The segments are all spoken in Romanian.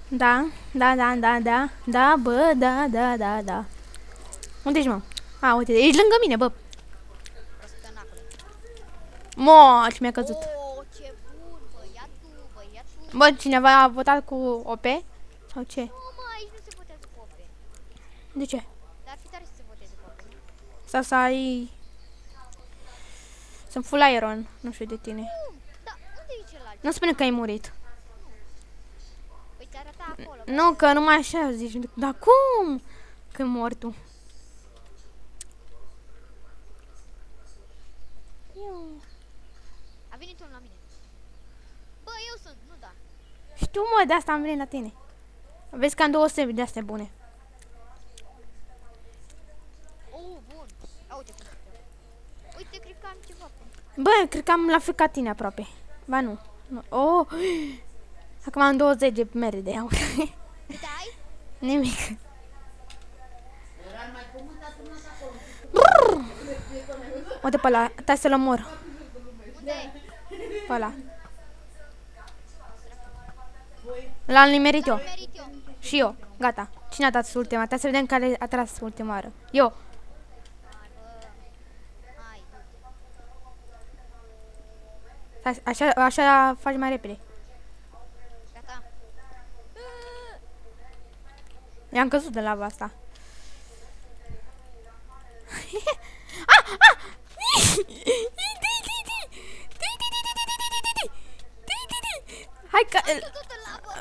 Da, da, da, da, da, da, bă, da, da, da, da. Unde ești, mă? A, uite, ești lângă mine, bă. Prostănacule. Mo, ce mi-a căzut. Oh, ce bun, băiatul, băiatul. Bă, cineva a votat cu OP? Sau ce? Nu, mă, aici nu se votează cu ope. De ce? Dar ar fi tare să se voteze cu ope, nu? Sau să ai... Sunt full iron, nu știu de tine. Cum? Da, unde e celălalt? Nu spune că ai murit. Păi ți arăta acolo. Nu, că numai așa zici. Dar cum? Când mori tu. A venit unul la mine. Bă, eu sunt, nu da. Știu, mă, de asta am venit la tine. Vezi că am 200 de astea bune. Oh, bun. A, uite cum se joacă. Uite, cred că am ceva. Bă, cred că am la fel ca tine aproape. Ba nu. Nu. Oh! Acum am 20 de mere de aur. Cât ai? Nimic. Uite pe ăla, stai să-l omor. Unde e? Pe ăla. L-am nimerit eu. Merit eu. Și eu. Gata. Cine a dat ultima? Trebuie să vedem care a tras ultima oară. Eu. Hai, bă. Hai, du-te. Așa faci mai repede. Gata. I-am căzut de lava asta. Hai că... Tot în labă.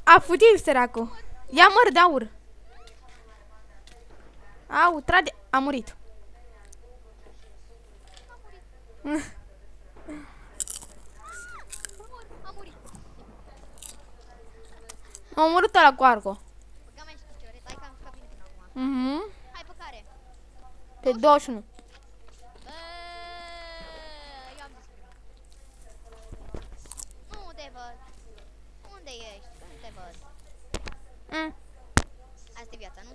A fugit săracul. Ia măr de aur. Au, trage. A murit. A murit. A omorât ăla cu arco. Băga mea și picioare. Hai că am jucat bine până acum. Hai pe care? Pe 21. Bă, eu am zis primul. Nu te văd. Unde ești? Nu te văd. Mm. Asta e viața, nu?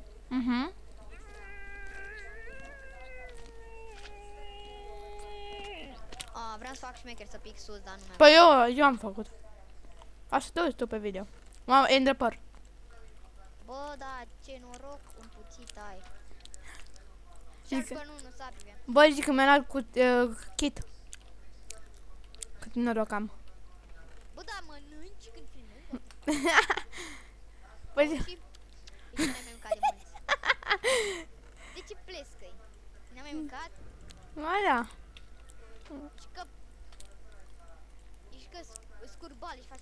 A, vreau să fac șmecher să pic sus, dar nu mi-am. Păi eu am făcut. Așa te uiți tu pe video. Mamă, e îndrepăr. Bă, da, ce noroc împuțit ai. Zic- Șarpă nu sabie. Bă, zic că mi-a luat cu kit. Cât noroc am. Bă, da, mănânci când filmezi? Păi, Și... Deci n-ai mai mâncat de mulți. De ce plescă-i? N-ai mai mâncat? mai da. Și că... Ești că scurbali și faci...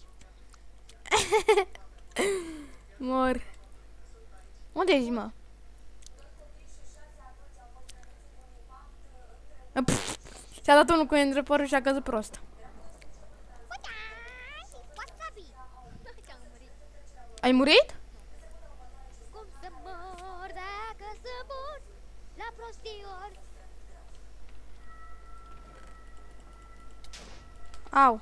Mor. Unde ești, mă? Pff, și-a dat unul cu îndrepărul și a căzut prost. Wasabi! Ce-am murit. Ai murit? Cum să mor dacă sunt bun la prostiori? Au.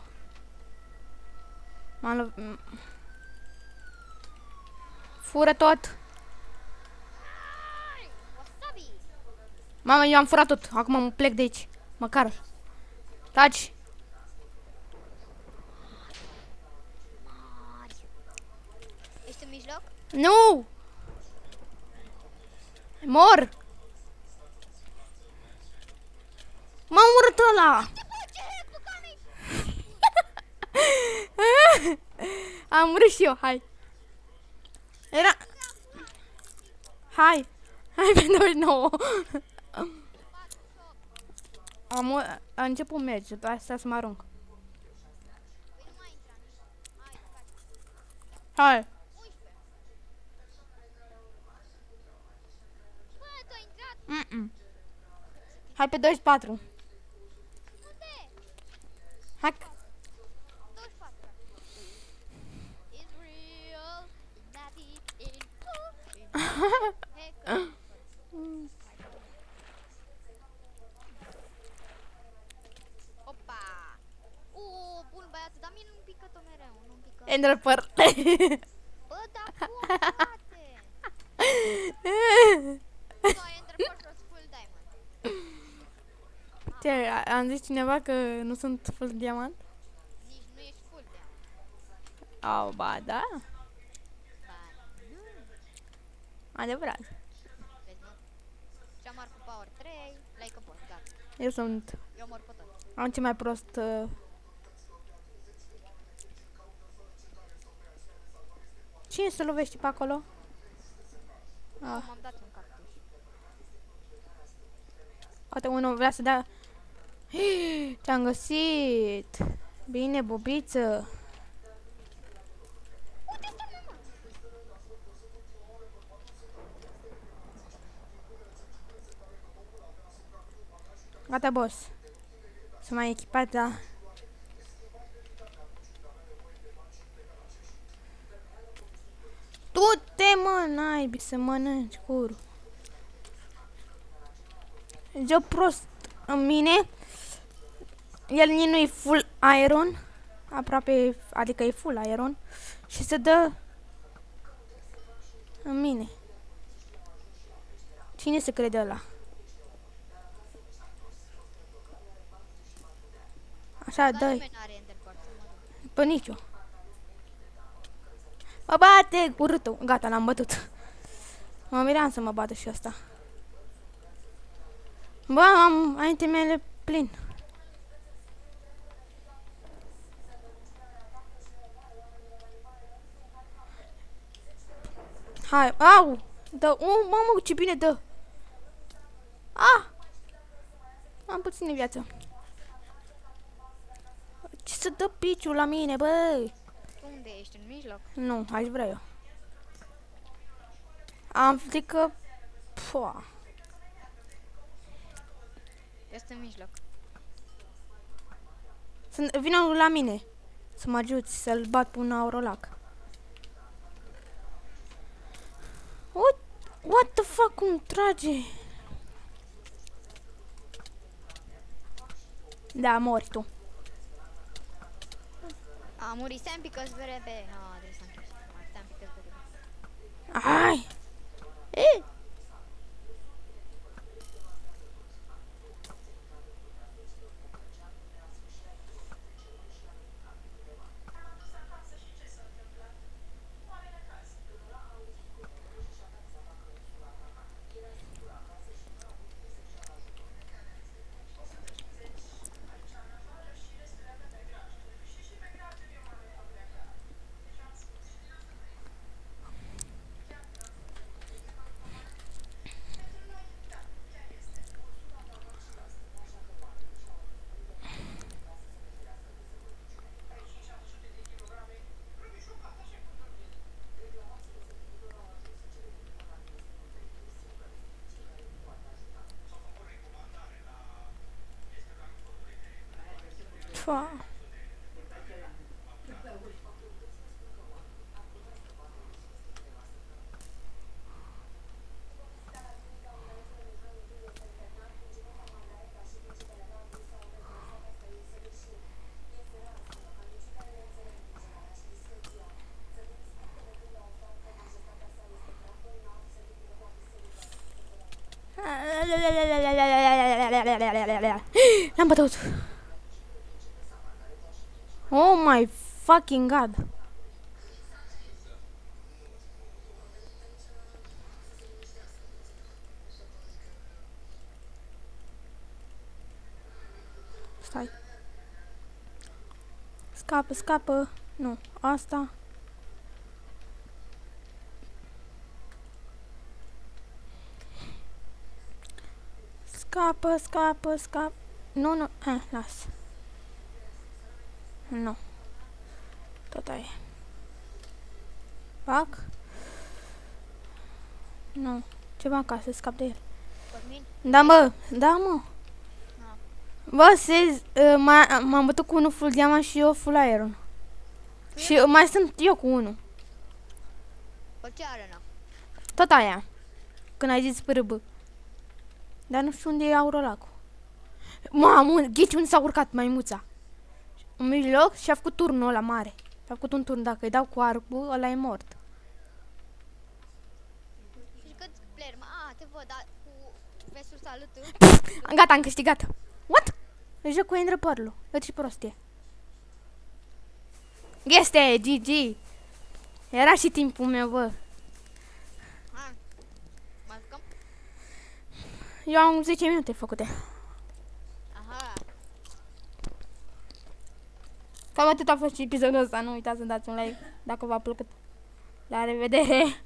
Fură tot. Wasabi! Mama, eu am furat tot. Acum mă plec de aici. Măcar. Taci. Mari! Ești în mijloc? Nu! Mor! M-a omorât ăla! Ce? Bucane! Am murit și eu, hai. Era... Hai. Hai pe 29. A început merge, doar asta să mă arunc. Păi nu mai intra. Hai, gata. Hai. 11. Bă, tu ai intrat? Hai pe 24. Unde? Hai. 24. It's real. That it in Hey. Opa! Bun băiatul, dar mie nu-mi pică tot mereu, nu-mi pică. Enderpăr. Bă, dar cum, frate? Tu ai întrebat rost full diamond. Ce, am zis cineva că nu sunt full diamant? Nici nu ești full diamond. Au, ba, da. Adevărat. Vezi, mă? Și am cu power 3, like a boss, gata. Eu sunt... Eu mor pe toți. Am ce mai prost... Cine se lovește pe acolo? Ah. M-am dat un cactus. Poate unul vrea să dea... Te-am găsit! Bine, bobiță! Unde stă mama? Gata, boss. Să mai echipat, da. Du-te, mă, naibii, să mănânci curul. Dă prost în mine. El nici nu e full iron. Aproape, adică e full iron. Și se dă în mine. Cine se crede ăla? Așa, Dar dă-i. nimeni n-are Enderpearl, să mă duc. Pe nici eu. Mă bate, urâtul. Gata, l-am bătut. Mă miream să mă bată și ăsta. Bă, am itemele plin. Hai, au! Dă, mamă, ce bine dă! Ah! Am puțină viață. Ce să dă piciul la mine, băi? Tu unde ești? În mijloc? Nu, aș vrea eu. Am frică... Pua. Eu sunt în mijloc. Vină la mine. Să mă ajuți să-l bat pe un aurolac. What the fuck, cum trage? Da, mori tu. A murit Sam because verebe. Ah, trebuie să închid. Sam because verebe. Ai! E! Fa. L-am bătut. Oh my fucking god. Stai. Scapă, scapă. Nu, asta. Scapă, scapă, scapă. Nu, nu, las. Nu. Tot aia. Fac? Nu. Ceva ca să scap de el. Cosmin? Da, mă. Da, mă. Ah. Bă, m-am bătut cu unul full diamant și eu full iron. Și mai sunt eu cu unul. Pe ce arena? Tot aia. Când ai zis pârâbă. Dar nu știu unde e aurolacul. Mamă, ghici unde s-a urcat maimuța. În mijloc și-a făcut turnul ăla mare. Și-a făcut un turn, dacă îi dau cu arcul, ăla e mort. Și câți player? Te văd, dar cu vesul salut. Gata, am câștigat. What? Îi joc cu Enderpearl-ul. Uite ce prost e. Este, GG. Era și timpul meu, bă. Eu am 10 minute făcute. Aha. Cam atât a fost și episodul ăsta. Nu uitați să dați un like dacă v-a plăcut. La revedere!